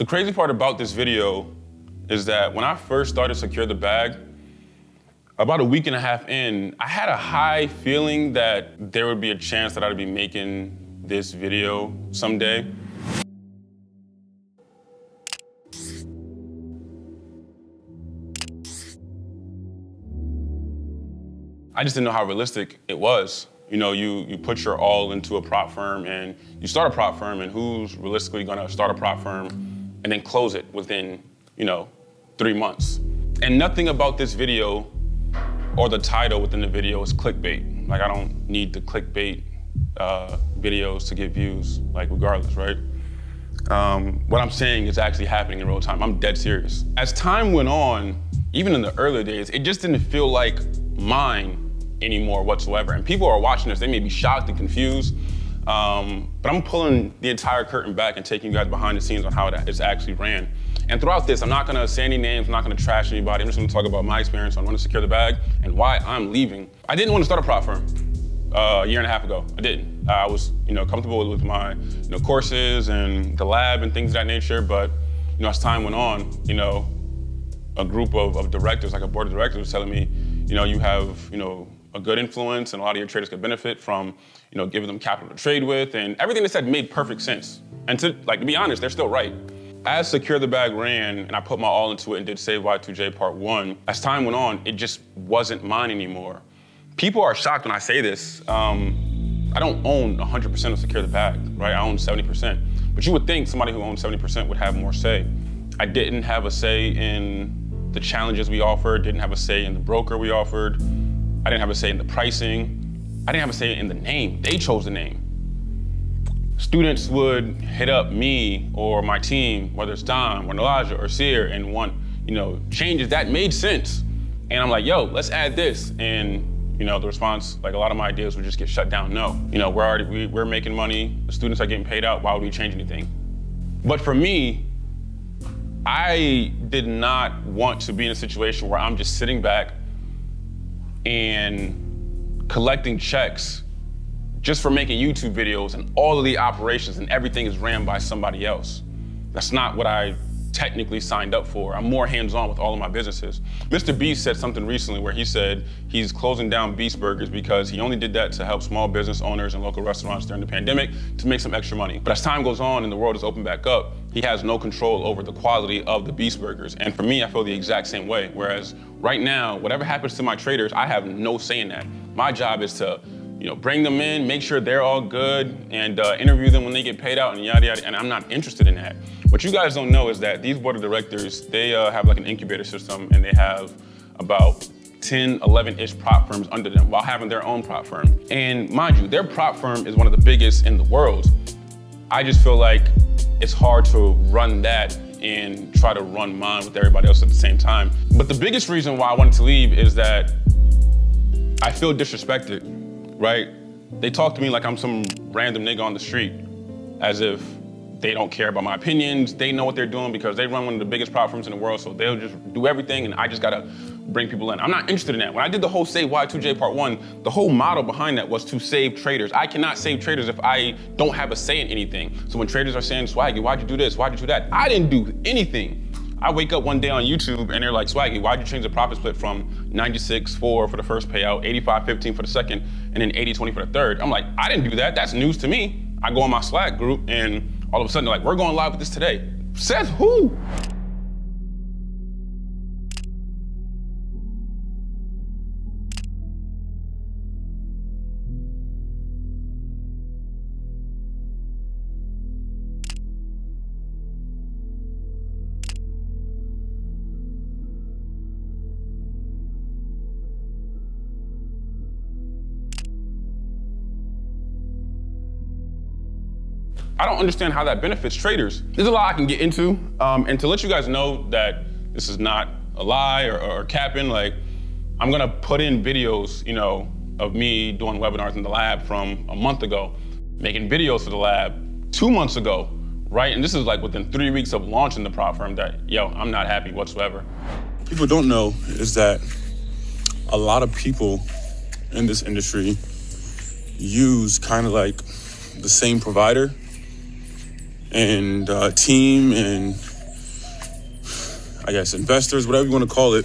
The crazy part about this video is that when I first started Secure the Bag, about a week and a half in, I had a high feeling that there would be a chance that I'd be making this video someday. I just didn't know how realistic it was. You know, you put your all into a prop firm and you start a prop firm, and who's realistically gonna start a prop firm and then close it within, 3 months? And nothing about this video or the title within the video is clickbait. Like, I don't need the clickbait videos to get views, like, regardless, right? What I'm saying is actually happening in real time. I'm dead serious. As time went on, even in the earlier days, it just didn't feel like mine anymore whatsoever. And people are watching this, they may be shocked and confused, but I'm pulling the entire curtain back and taking you guys behind the scenes on how it's actually ran. And throughout this, I'm not gonna say any names, I'm not gonna trash anybody, I'm just gonna talk about my experience on running Secure the Bag and why I'm leaving. I didn't want to start a prop firm a year and a half ago. I didn't. I was comfortable with my courses and the lab and things of that nature, but as time went on, a group of directors, like a board of directors, was telling me, you have a good influence and a lot of your traders could benefit from giving them capital to trade with, and everything they said made perfect sense. And to be honest, they're still right. As Secure the Bag ran and I put my all into it and did Save Y2J Part 1, as time went on, it just wasn't mine anymore. People are shocked when I say this. I don't own 100% of Secure the Bag, right? I own 70%. But you would think somebody who owns 70% would have more say. I didn't have a say in the challenges we offered, didn't have a say in the broker we offered. I didn't have a say in the pricing. I didn't have a say in the name. They chose the name. Students would hit up me or my team, whether it's Dom or Nalaja or Seer, and want changes that made sense. And I'm like, yo, let's add this. And the response, like, a lot of my ideas would just get shut down. No, we're making money. The students are getting paid out. Why would we change anything? But for me, I did not want to be in a situation where I'm just sitting back and collecting checks just for making YouTube videos, and all of the operations and everything is ran by somebody else. That's not what I technically signed up for. I'm more hands-on with all of my businesses. Mr. Beast said something recently where he said he's closing down Beast Burgers because he only did that to help small business owners and local restaurants during the pandemic to make some extra money. But as time goes on and the world is opened back up, he has no control over the quality of the Beast Burgers. And for me, I feel the exact same way. Whereas right now, whatever happens to my traders, I have no say in that. My job is to bring them in, make sure they're all good, and interview them when they get paid out, and yada, yada, and I'm not interested in that. What you guys don't know is that these board of directors, they have like an incubator system, and they have about 10, 11-ish prop firms under them while having their own prop firm. And mind you, their prop firm is one of the biggest in the world. I just feel like it's hard to run that and try to run mine with everybody else at the same time. But the biggest reason why I wanted to leave is that I feel disrespected, right? They talk to me like I'm some random nigga on the street, as if they don't care about my opinions. They know what they're doing because they run one of the biggest prop firms in the world, so they'll just do everything and I just gotta bring people in. I'm not interested in that. When I did the whole Save Y2J Part 1, the whole model behind that was to save traders. I cannot save traders if I don't have a say in anything. So when traders are saying, Swaggy, why'd you do this? Why'd you do that? I didn't do anything. I wake up one day on YouTube and they're like, Swaggy, why'd you change the profit split from 96-4 for the first payout, 85-15 for the second, and then 80-20 for the third? I'm like, I didn't do that. That's news to me. I go on my Slack group and all of a sudden they're like, we're going live with this today. Says who? I don't understand how that benefits traders. There's a lot I can get into, and to let you guys know that this is not a lie or capping, like, I'm gonna put in videos, of me doing webinars in the lab from a month ago, making videos for the lab 2 months ago, right? And this is like within 3 weeks of launching the prop firm that, I'm not happy whatsoever. People don't know is that a lot of people in this industry use kind of like the same provider and team and I guess, investors, whatever you want to call it,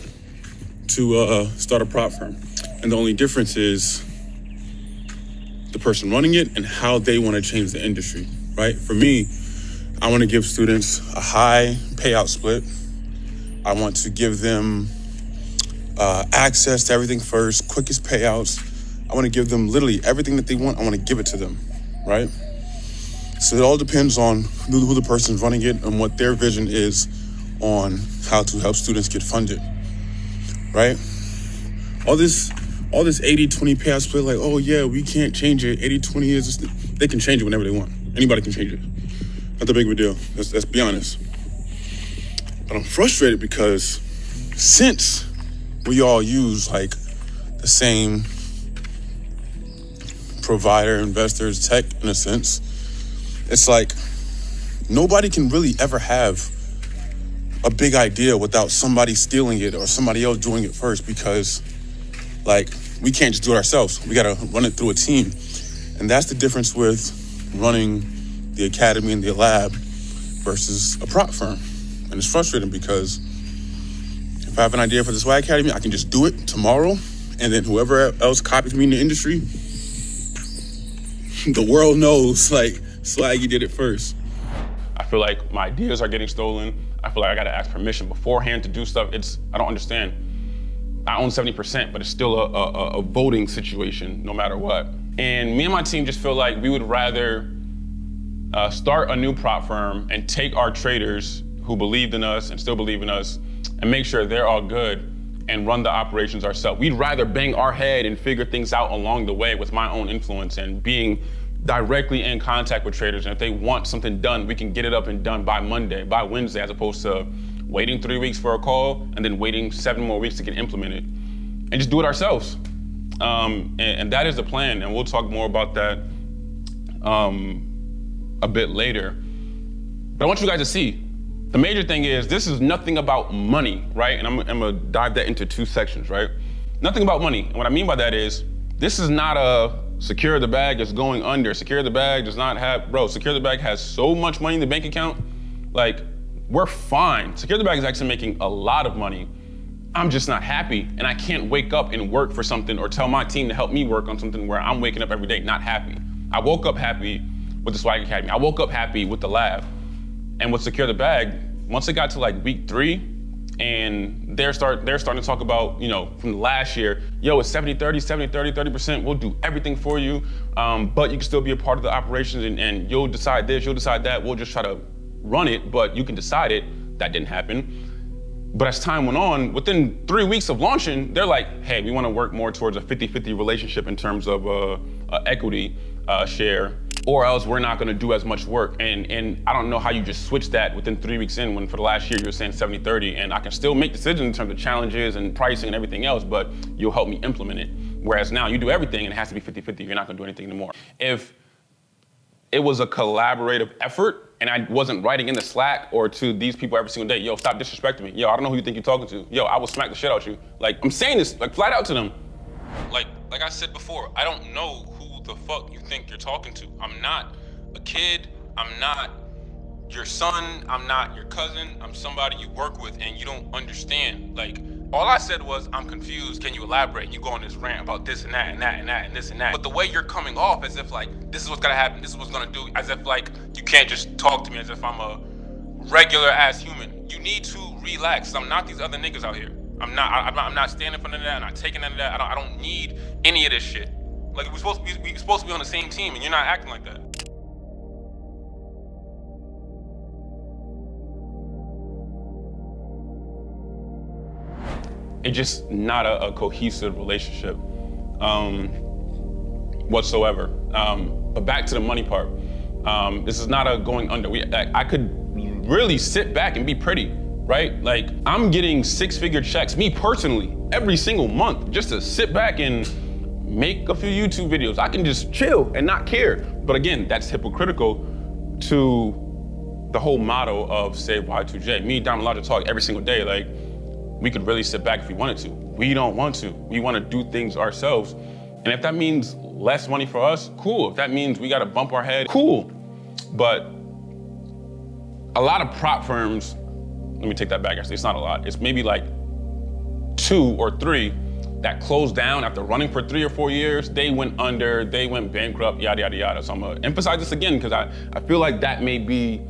to start a prop firm. And the only difference is the person running it and how they want to change the industry, right? For me, I want to give students a high payout split. I want to give them access to everything first, quickest payouts. I want to give them literally everything that they want. I want to give it to them, right? So it all depends on who the person's running it and what their vision is on how to help students get funded, right? All this 80-20 payout split, like, oh yeah, we can't change it. 80-20 is just, they can change it whenever they want. Anybody can change it. Not that big of a deal. Let's be honest. But I'm frustrated because since we all use like the same provider, investors, tech in a sense, it's like nobody can really ever have a big idea without somebody stealing it or somebody else doing it first, because like we can't just do it ourselves. We got to run it through a team. And that's the difference with running the academy and the lab versus a prop firm. And it's frustrating because if I have an idea for the Swag Academy, I can just do it tomorrow, and then whoever else copies me in the industry, the world knows like Swaggy did it first. I feel like my ideas are getting stolen. I feel like I gotta ask permission beforehand to do stuff. I don't understand. I own 70%, but it's still a voting situation no matter what. And me and my team just feel like we would rather start a new prop firm and take our traders who believed in us and still believe in us and make sure they're all good and run the operations ourselves. We'd rather bang our head and figure things out along the way with my own influence and being directly in contact with traders. And if they want something done, we can get it up and done by Monday, by Wednesday, as opposed to waiting 3 weeks for a call and then waiting 7 more weeks to get implemented, and just do it ourselves. And that is the plan. And we'll talk more about that a bit later. But I want you guys to see, the major thing is this is nothing about money, right? And I'm gonna dive that into 2 sections, right? Nothing about money. And what I mean by that is, this is not a Secure the Bag is going under. Secure the Bag does not have, bro, Secure the Bag has so much money in the bank account. Like, we're fine. Secure the Bag is actually making a lot of money. I'm just not happy, and I can't wake up and work for something or tell my team to help me work on something where I'm waking up every day not happy. I woke up happy with the Swaggy Academy. I woke up happy with the lab. And with Secure the Bag, once it got to like week 3, and they're starting to talk about, you know, from last year, yo, it's 70-30, 70-30, 30%, we'll do everything for you, but you can still be a part of the operations, and you'll decide this, you'll decide that, we'll just try to run it, but you can decide it. That didn't happen. But as time went on, within 3 weeks of launching, they're like, hey, we want to work more towards a 50-50 relationship in terms of equity share, or else we're not going to do as much work. And I don't know how you just switch that within 3 weeks in, when for the last year you were saying 70-30, and I can still make decisions in terms of challenges and pricing and everything else, but you'll help me implement it. Whereas now you do everything and it has to be 50-50, you're not going to do anything anymore. If it was a collaborative effort and I wasn't writing in the Slack or to these people every single day, yo, stop disrespecting me. Yo, I don't know who you think you're talking to. Yo, I will smack the shit out you. Like, I'm saying this like flat out to them. Like I said before, I don't know who the fuck you think you're talking to. I'm not a kid. I'm not your son. I'm not your cousin. I'm somebody you work with and you don't understand. Like, all I said was, I'm confused, can you elaborate? You go on this rant about this and that and that and that and this and that. But the way you're coming off as if like, this is what's gonna happen, this is what's gonna do, as if like, you can't just talk to me as if I'm a regular ass human. You need to relax. I'm not these other niggas out here. I'm not standing for none of that. I'm not taking none of that. I don't need any of this shit. Like, we're supposed to be on the same team and you're not acting like that. It's just not a cohesive relationship whatsoever. But back to the money part. This is not a going under. I could really sit back and be pretty, right? Like, I'm getting 6-figure checks, me personally, every single month, just to sit back and make a few YouTube videos. I can just chill and not care. But again, that's hypocritical to the whole motto of Say Y2J. Me and Diamond Logic talk every single day. Like, we could really sit back if we wanted to. We don't want to. We want to do things ourselves. And if that means less money for us, cool. If that means we got to bump our head, cool. But a lot of prop firms let me take that back, actually, it's not a lot. It's maybe like 2 or 3 that closed down after running for 3 or 4 years. They went under, they went bankrupt, yada, yada, yada. So I'm gonna emphasize this again because I feel like that may be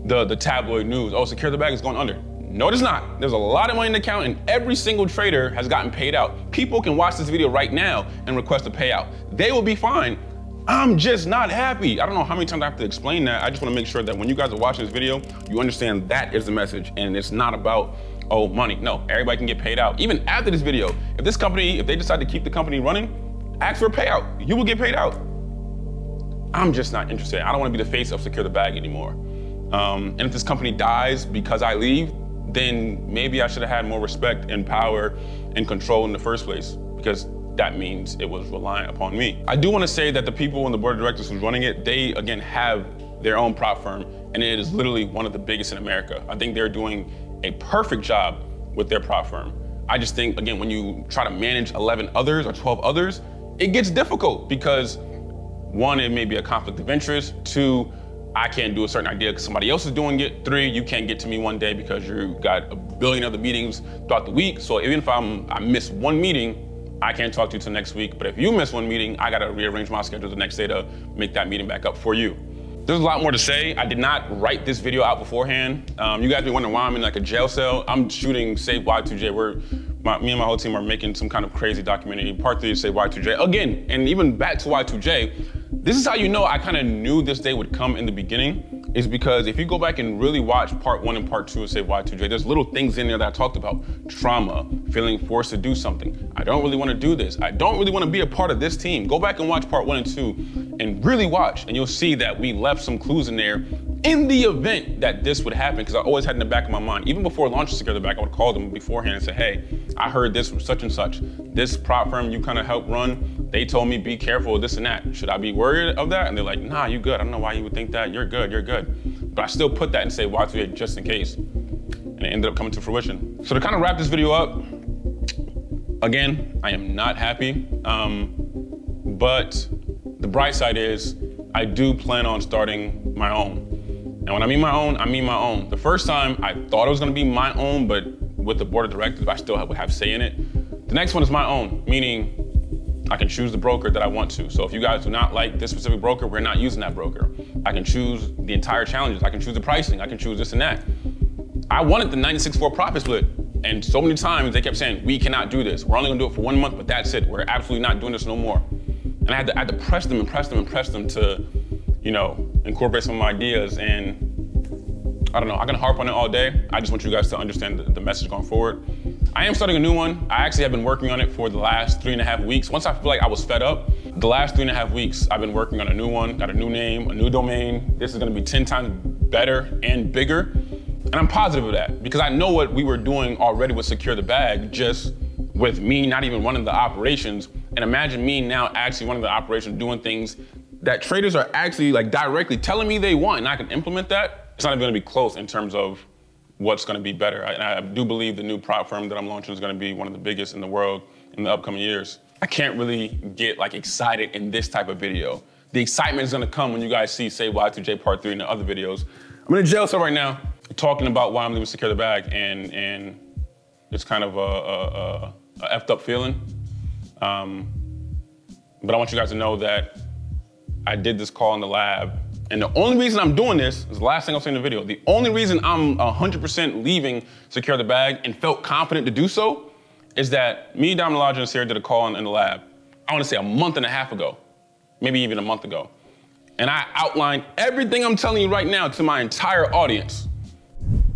the tabloid news. Oh, Secure the Bag is going under. No, it is not. There's a lot of money in the account and every single trader has gotten paid out. People can watch this video right now and request a payout. They will be fine. I'm just not happy. I don't know how many times I have to explain that. I just wanna make sure that when you guys are watching this video, you understand that is the message and it's not about, oh, money. No, everybody can get paid out. Even after this video, if this company, if they decide to keep the company running, ask for a payout. You will get paid out. I'm just not interested. I don't wanna be the face of Secure the Bag anymore. And if this company dies because I leave, then maybe I should have had more respect and power and control in the first place, because that means it was reliant upon me. I do want to say that the people in the board of directors who's running it, they again have their own prop firm, and it is literally one of the biggest in America. I think they're doing a perfect job with their prop firm. I just think, again, when you try to manage 11 others or 12 others, it gets difficult because 1, it may be a conflict of interest. 2, I can't do a certain idea because somebody else is doing it. 3, you can't get to me one day because you got a billion other meetings throughout the week. So even if I miss one meeting, I can't talk to you till next week. But if you miss one meeting, I gotta rearrange my schedule the next day to make that meeting back up for you. There's a lot more to say. I did not write this video out beforehand. You guys be wondering why I'm in like a jail cell. I'm shooting Save Y2J. Me and my whole team are making some kind of crazy documentary. Part 3 is Save Y2J. Again, and even back to Y2J, this is how you know I kind of knew this day would come in the beginning, is because if you go back and really watch part 1 and part 2 of Save Y2J, there's little things in there that I talked about. Trauma, feeling forced to do something. I don't really want to do this. I don't really want to be a part of this team. Go back and watch part 1 and 2 and really watch, and you'll see that we left some clues in there in the event that this would happen, because I always had in the back of my mind, even before launching Secure the Bag, I would call them beforehand and say, hey, I heard this from such and such. This prop firm you kind of helped run, they told me be careful of this and that. Should I be worried of that? And they're like, nah, you good. I don't know why you would think that. You're good, you're good. But I still put that and say Y2J just in case. And it ended up coming to fruition. So to kind of wrap this video up, again, I am not happy. But the bright side is I do plan on starting my own. And when I mean my own, I mean my own. The first time I thought it was gonna be my own, but with the board of directors, I still would have say in it. The next one is my own, meaning I can choose the broker that I want to. So if you guys do not like this specific broker, we're not using that broker. I can choose the entire challenges. I can choose the pricing. I can choose this and that. I wanted the 96-4 profit split. And so many times they kept saying, we cannot do this. We're only gonna do it for 1 month, but that's it. We're absolutely not doing this no more. And I had to press them and press them and press them to, you know, incorporate some of my ideas. And I don't know, I can harp on it all day. I just want you guys to understand the message going forward. I am starting a new one. I actually have been working on it for the last 3.5 weeks. Once I feel like I was fed up, the last 3.5 weeks, I've been working on a new one, got a new name, a new domain. This is gonna be 10 times better and bigger. And I'm positive of that because I know what we were doing already with Secure the Bag, just with me not even running the operations. And imagine me now actually running the operation, doing things that traders are actually like directly telling me they want, and I can implement that. It's not even gonna be close in terms of what's gonna be better. And I do believe the new prop firm that I'm launching is gonna be one of the biggest in the world in the upcoming years. I can't really get like excited in this type of video. The excitement is gonna come when you guys see Save Y2J Part 3 and the other videos. I'm in a jail cell right now, talking about why I'm leaving Secure the Bag, and it's kind of a effed up feeling. But I want you guys to know that I did this call in the lab, and the only reason I'm doing this is the last thing I'll say in the video. The only reason I'm 100% leaving Secure the Bag and felt confident to do so is that me, Dom Elijah, and Sarah did a call in the lab, I wanna say a month and a half ago, maybe even a month ago. And I outlined everything I'm telling you right now to my entire audience.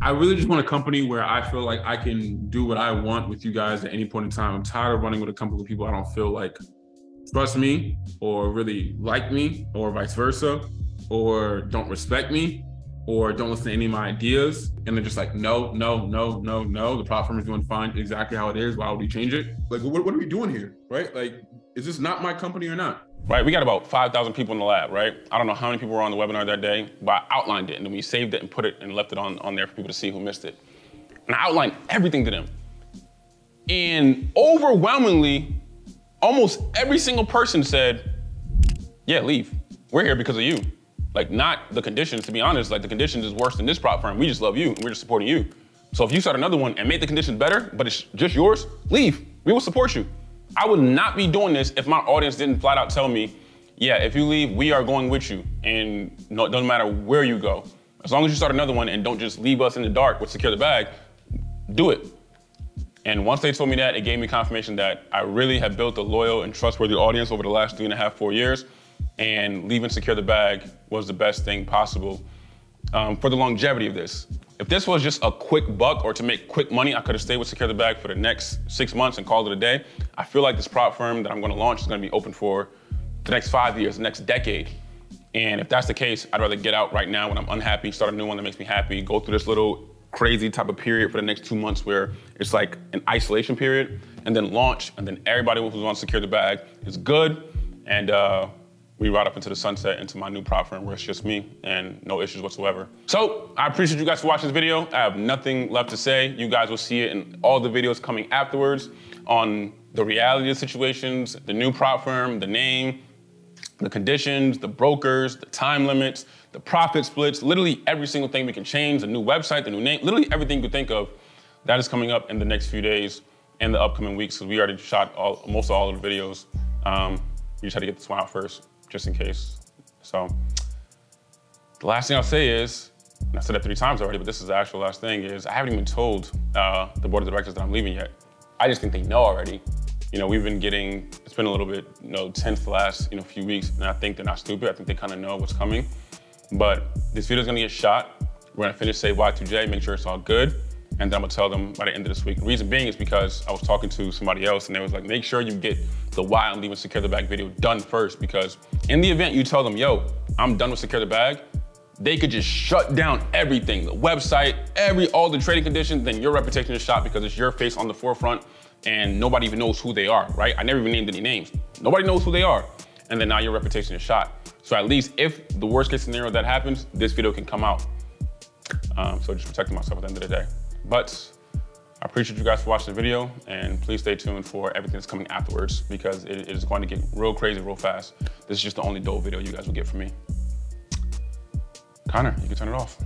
I really just want a company where I feel like I can do what I want with you guys at any point in time. I'm tired of running with a company with people I don't feel like trust me or really like me, or vice versa, or don't respect me, or don't listen to any of my ideas. And they're just like, no, no, no, no, no. The platform is doing fine exactly how it is. Why would we change it? Like, what are we doing here, right? Like, is this not my company or not? Right, we got about 5,000 people in the lab, right? I don't know how many people were on the webinar that day, but I outlined it and then we saved it and put it and left it on there for people to see who missed it. And I outlined everything to them. And overwhelmingly, almost every single person said, yeah, leave. We're here because of you. Like, not the conditions, to be honest. Like, the conditions is worse than this prop firm. We just love you and we're just supporting you. So if you start another one and make the conditions better, but it's just yours, leave. We will support you. I would not be doing this if my audience didn't flat out tell me, yeah, if you leave, we are going with you. And no, it doesn't matter where you go. As long as you start another one and don't just leave us in the dark with Secure the Bag, do it. And once they told me that, it gave me confirmation that I really have built a loyal and trustworthy audience over the last 3.5, 4 years. And leaving Secure the Bag was the best thing possible for the longevity of this. If this was just a quick buck or to make quick money, I could have stayed with Secure the Bag for the next 6 months and called it a day. I feel like this prop firm that I'm gonna launch is gonna be open for the next 5 years, the next decade. And if that's the case, I'd rather get out right now when I'm unhappy, start a new one that makes me happy, go through this little crazy type of period for the next 2 months where it's like an isolation period, and then launch, and then everybody who's on Secure the Bag is good, and we ride up into the sunset into my new prop firm where it's just me and no issues whatsoever. So I appreciate you guys for watching this video. I have nothing left to say. You guys will see it in all the videos coming afterwards on the reality of situations, the new prop firm, the name, the conditions, the brokers, the time limits, the profit splits, literally every single thing we can change, the new website, the new name, literally everything you could think of. That is coming up in the next few days and the upcoming weeks, because we already shot most of all of the videos. We just had to get this one out first, just in case. So the last thing I'll say is, and I said that 3 times already, but this is the actual last thing, is I haven't even told the board of directors that I'm leaving yet. I just think they know already. You know, we've been getting, it's been a little bit, tense the last, few weeks, and I think they're not stupid. I think they kind of know what's coming. But this video's gonna get shot. We're gonna finish Save Y2J, make sure it's all good, and then I'm gonna tell them by the end of this week. The reason being is because I was talking to somebody else, and they was like, make sure you get the why I'm leaving Secure the Bag video done first, because in the event you tell them, yo, I'm done with Secure the Bag, they could just shut down everything, the website, all the trading conditions, then your reputation is shot because it's your face on the forefront, and nobody even knows who they are, right? I never even named any names. Nobody knows who they are. And then now your reputation is shot. So at least if the worst case scenario that happens, this video can come out. So just protecting myself at the end of the day. But I appreciate you guys for watching the video, and please stay tuned for everything that's coming afterwards, because it is going to get real crazy real fast. This is just the only dope video you guys will get from me. Connor, you can turn it off.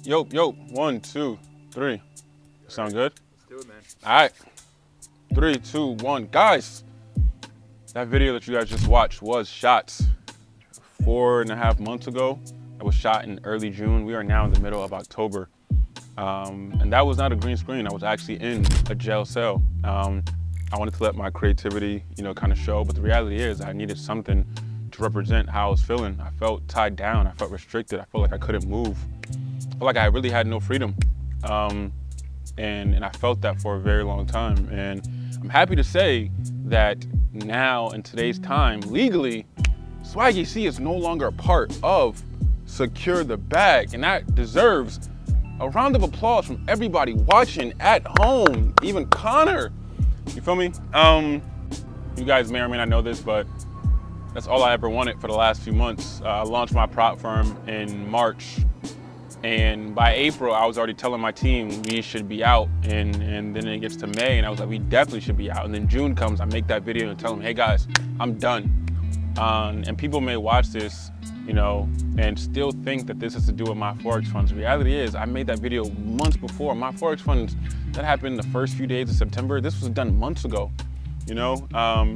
Yo, 1, 2, 3. Sound good? Let's do it, man. All right, 3, 2, 1. Guys, that video that you guys just watched was shot 4.5 months ago. It was shot in early June. We are now in the middle of October. And that was not a green screen. I was actually in a jail cell. I wanted to let my creativity, kind of show, but the reality is I needed something to represent how I was feeling. I felt tied down, I felt restricted, I felt like I couldn't move. I felt like I really had no freedom. And I felt that for a very long time. And I'm happy to say that now in today's time, legally, Swaggy C is no longer a part of Secure the Bag, and that deserves a round of applause from everybody watching at home, even Connor. You feel me? You guys may or may not know this, but that's all I ever wanted for the last few months. I launched my prop firm in March, and by April, I was already telling my team we should be out, and then it gets to May, and I was like, we definitely should be out. And then June comes, I make that video and tell them, hey guys, I'm done. And people may watch this, you know, and still think that this has to do with my Forex funds. The reality is, I made that video months before. My Forex funds, that happened the first few days of September. This was done months ago, you know?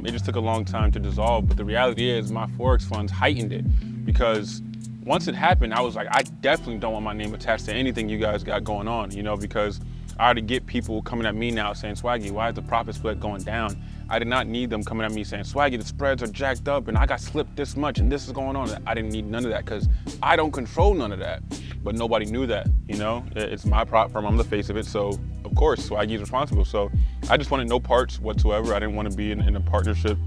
It just took a long time to dissolve, but the reality is my Forex funds heightened it, because once it happened, I was like, I definitely don't want my name attached to anything you guys got going on, you know, because I already get people coming at me now saying, Swaggy, why is the profit split going down? I did not need them coming at me saying, Swaggy, the spreads are jacked up and I got slipped this much and this is going on. I didn't need none of that because I don't control none of that. But nobody knew that, you know? It's my prop firm, I'm the face of it, so of course Swaggy's responsible. So I just wanted no parts whatsoever. I didn't want to be in a partnership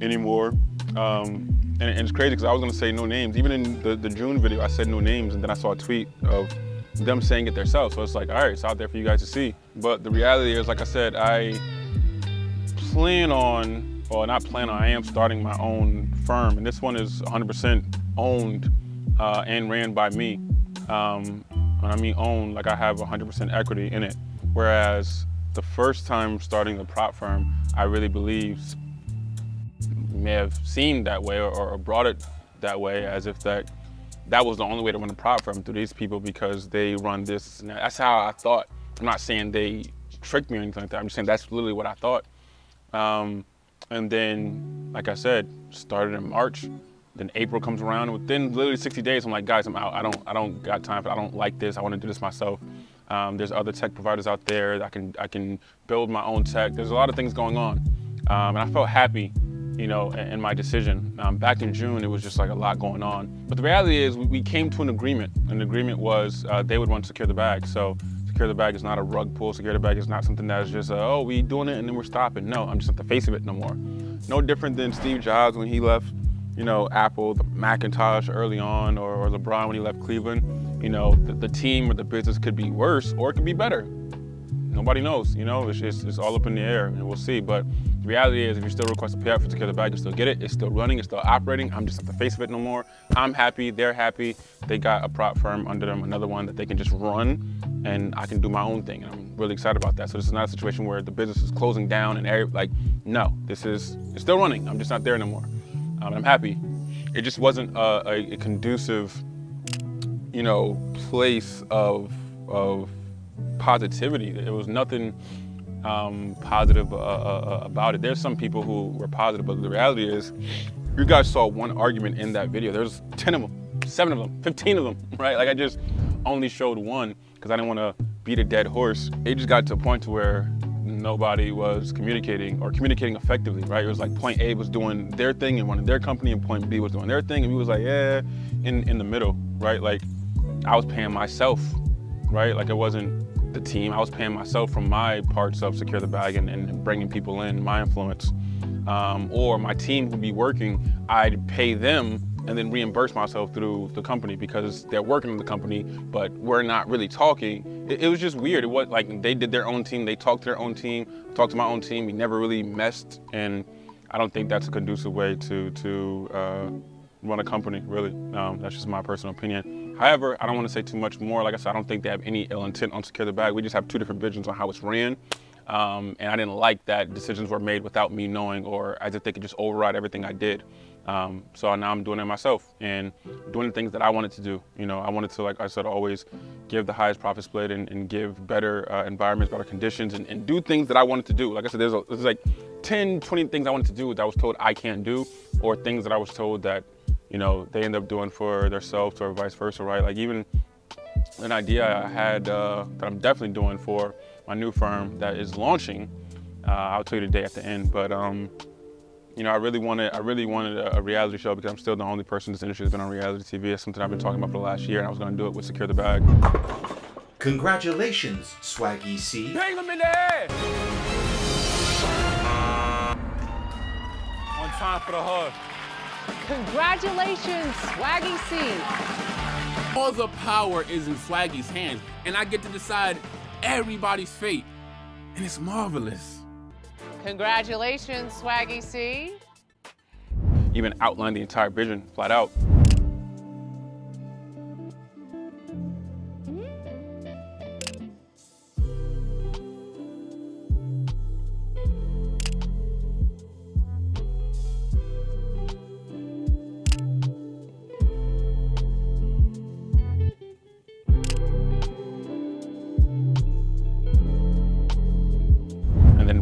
anymore. And it's crazy because I was gonna say no names. Even in the June video, I said no names, and then I saw a tweet of them saying it themselves. So it's like, all right, it's out there for you guys to see. But the reality is, like I said, I plan on, or not plan on, I am starting my own firm. And this one is 100% owned and ran by me. When I mean owned, like I have 100% equity in it. Whereas the first time starting the prop firm, I really believed, may have seemed that way or brought it that way, as if that was the only way to run a prop firm, through these people, because they run this and that. That's how I thought. I'm not saying they tricked me or anything like that. I'm just saying that's literally what I thought. And then, like I said, started in March. Then April comes around, and within literally 60 days, I'm like, guys, I'm out. I don't got time for it. I don't like this. I want to do this myself. There's other tech providers out there that I can build my own tech. There's a lot of things going on, and I felt happy, you know, in my decision. Back in June, it was just like a lot going on. But the reality is, we came to an agreement. And the agreement was they would want to secure the bag. So secure the bag is not a rug pull. Secure the bag is not something that is just, oh, we doing it and then we're stopping. No, I'm just not the face of it no more. No different than Steve Jobs when he left, you know, Apple, the Macintosh early on, or LeBron when he left Cleveland. You know, the team or the business could be worse or it could be better. Nobody knows, you know, it's all up in the air, and we'll see. But the reality is, if you still request a payout for secure the bag, you still get it. It's still running, it's still operating. I'm just at the face of it no more. I'm happy, they're happy. They got a prop firm under them, another one that they can just run, and I can do my own thing. And I'm really excited about that. So this is not a situation where the business is closing down and like, no, it's still running. I'm just not there no more. I'm happy. It just wasn't a conducive, you know, place of positivity. There was nothing positive about it. There's some people who were positive, but the reality is, you guys saw one argument in that video. There's 10 of them, 7 of them, 15 of them, right? Like, I just only showed one because I didn't want to beat a dead horse. It just got to a point to where nobody was communicating or communicating effectively, right? It was like point A was doing their thing and running their company, and point B was doing their thing, and we was like, yeah, in the middle, right? Like, I was paying myself, right? Like, it wasn't the team. I was paying myself from my parts of secure the bag and bringing people in, my influence. Or my team would be working, I'd pay them and then reimburse myself through the company because they're working in the company, but we're not really talking. It was just weird. It was like they did their own team, they talked to their own team, I talked to my own team, we never really messed, and I don't think that's a conducive way to run a company, really. That's just my personal opinion. However, I don't want to say too much more. Like I said, I don't think they have any ill intent on secure the bag. We just have two different visions on how it's ran. And I didn't like that decisions were made without me knowing, or as if they could just override everything I did. So now I'm doing it myself and doing the things that I wanted to do. You know, I wanted to, like I said, always give the highest profit split and give better environments, better conditions, and do things that I wanted to do. Like I said, there's like 10, 20 things I wanted to do that I was told I can't do, or things that I was told that, you know, they end up doing for themselves or vice versa, right? Like even an idea I had that I'm definitely doing for my new firm that is launching. I'll tell you the day at the end, but you know, I really wanted a reality show because I'm still the only person in this industry that's been on reality TV. It's something I've been talking about for the last year, and I was going to do it with Secure the Bag. Congratulations, Swaggy C. Bang them in the head! One time for the hug. Congratulations, Swaggy C. All the power is in Swaggy's hands, and I get to decide everybody's fate, and it's marvelous. Congratulations, Swaggy C. Even outline the entire vision flat out.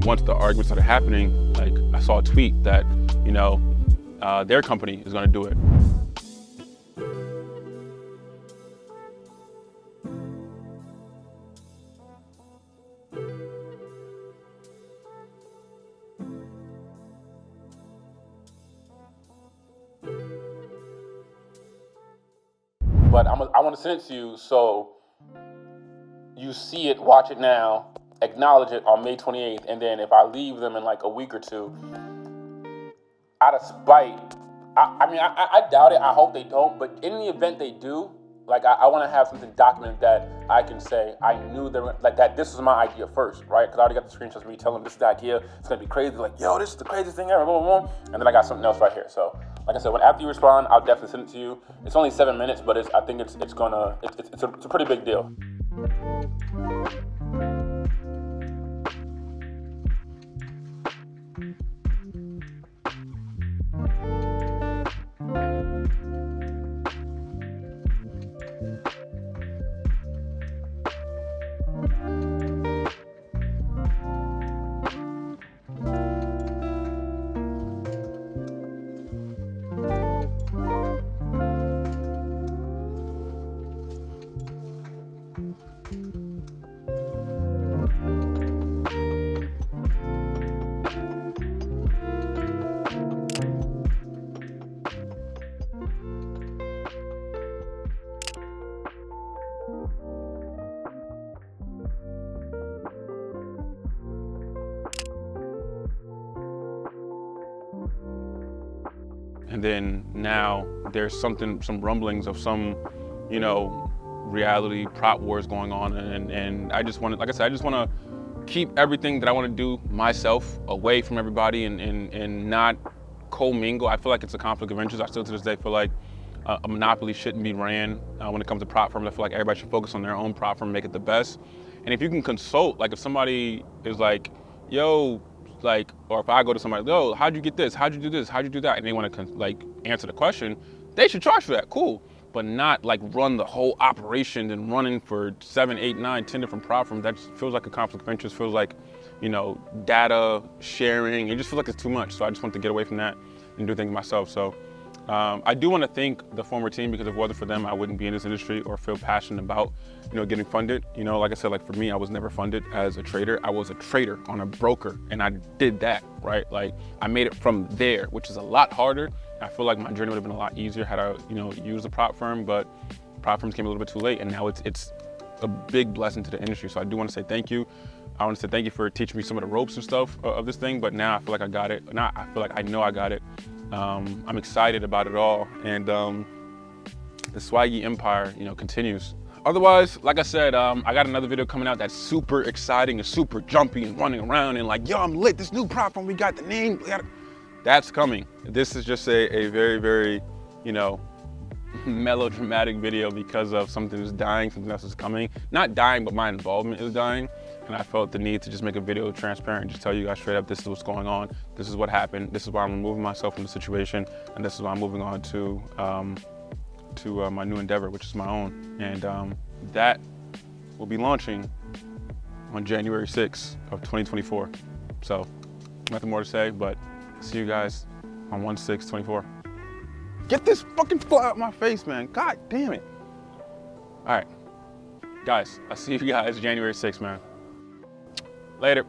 once the argument started happening, like I saw a tweet that, you know, their company is gonna do it. But I want to send it to you so you see it, watch it now, acknowledge it on May 28th, and then if I leave them in like a week or two, out of spite, I doubt it, I hope they don't, but in the event they do, like I want to have something documented that I can say, I knew they were, like that this was my idea first, right? Because I already got the screenshots of me telling them this is the idea, it's going to be crazy, like, yo, this is the craziest thing ever, blah, blah, blah. And then I got something else right here, so. Like I said, after you respond, I'll definitely send it to you. It's only 7 minutes, but I think it's a pretty big deal. And then now there's some rumblings of some, you know, reality prop wars going on, and I just want to, like I said, I just want to keep everything that I want to do myself away from everybody and not co-mingle. I feel like it's a conflict of interest. I still to this day feel like a monopoly shouldn't be ran when it comes to prop firms. I feel like everybody should focus on their own prop firm, make it the best. And if you can consult, like if somebody is like, yo, like, or if I go to somebody, yo, how'd you get this? How'd you do this? How'd you do that? And they want to like answer the question, they should charge for that, cool. But not like run the whole operation and running for 7, 8, 9, 10 different prop firms. That just feels like a conflict of interest, feels like, you know, data sharing. It just feels like it's too much. So I just want to get away from that and do things myself. So I do want to thank the former team, because if it wasn't for them, I wouldn't be in this industry or feel passionate about, you know, getting funded. You know, like I said, like for me, I was never funded as a trader. I was a trader on a broker, and I did that, right? Like I made it from there, which is a lot harder. I feel like my journey would have been a lot easier had I, you know, used a prop firm, but prop firms came a little bit too late, and now it's a big blessing to the industry. So I do want to say thank you. I want to say thank you for teaching me some of the ropes and stuff of this thing, but now I feel like I got it. Now I feel like I know I got it. I'm excited about it all, and the Swaggy empire, you know, continues. Otherwise, like I said, I got another video coming out that's super exciting and super jumpy and running around and like, yo, I'm lit, this new prop firm, we got the name. That's coming. This is just a very, very, you know, melodramatic video because of something is dying, something else is coming. Not dying, but my involvement is dying. And I felt the need to just make a video transparent and just tell you guys straight up, this is what's going on. This is what happened. This is why I'm removing myself from the situation. And this is why I'm moving on to my new endeavor, which is my own. And that will be launching on January 6th of 2024. So nothing more to say, but see you guys on 1/6/24. Get this fucking fly out my face, man. God damn it. All right, guys, I'll see you guys January 6th, man. Later.